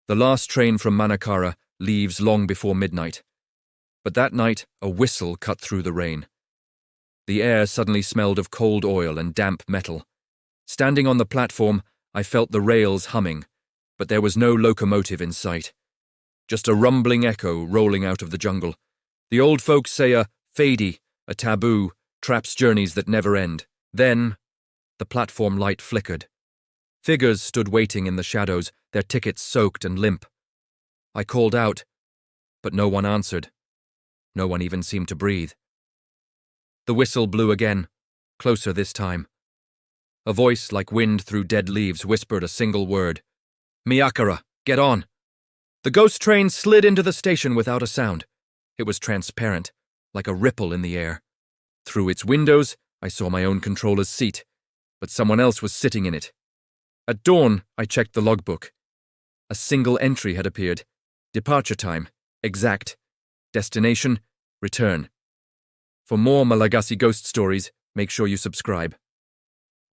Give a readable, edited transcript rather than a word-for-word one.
The last train from Manakara leaves long before midnight. But that night, a whistle cut through the rain. The air suddenly smelled of cold oil and damp metal. Standing on the platform, I felt the rails humming, but there was no locomotive in sight. Just a rumbling echo rolling out of the jungle. The old folks say a fady, a taboo, traps journeys that never end. Then, the platform light flickered. Figures stood waiting in the shadows, their tickets soaked and limp. I called out, but no one answered. No one even seemed to breathe. The whistle blew again, closer this time. A voice like wind through dead leaves whispered a single word. Manakara, get on! The ghost train slid into the station without a sound. It was transparent, like a ripple in the air. Through its windows, I saw my own controller's seat, but someone else was sitting in it. At dawn, I checked the logbook. A single entry had appeared. Departure time, exact. Destination, return. For more Malagasy ghost stories, make sure you subscribe.